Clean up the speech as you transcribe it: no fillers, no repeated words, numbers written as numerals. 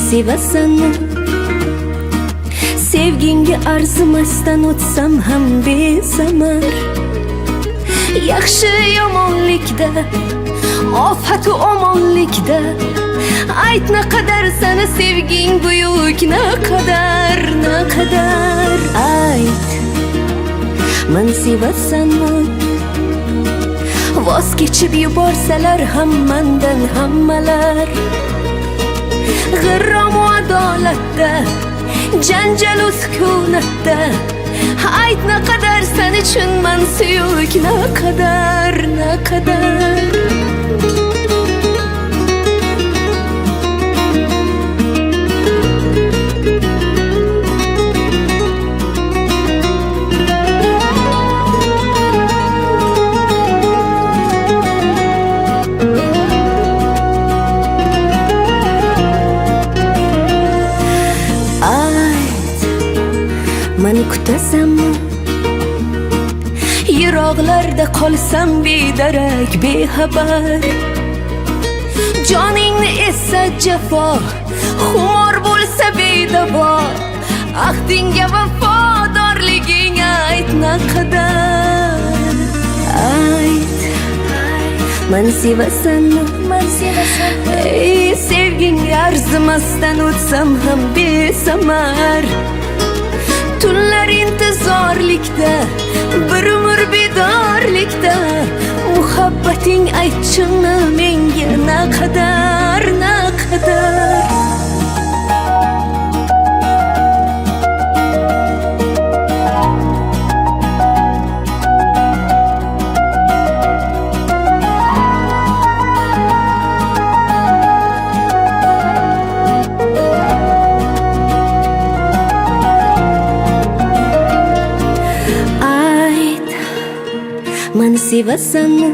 sevasanmi? Sevginga arzimasdan o'tsam ham besamar. Yaxshi yomonlikda, ofatu omonlikda ayt naqadar seni sevging buyuk, naqadar ayt. Men sevasanmi? Voz kechib yuborsalar ham mendan hammalar, g'irrom u adolatda, janjal u sukunatda ayt naqadar sen uchun men suyuk, naqadar meni kutasanmi? Yiroqlarda qolsam bedarak, bexabar. Joningni esa jafo, xumor bo'lsa bedavo. Ahdingga vafodorliging ayt naqadar ayt. Men sevasanmi? Ey sevgingga arzimasdan o'tsam ham besamar. Tunlar intizorlikda, bir umr bedorlikda muhabbating aytchimi menga naqadar Men sevasanmi?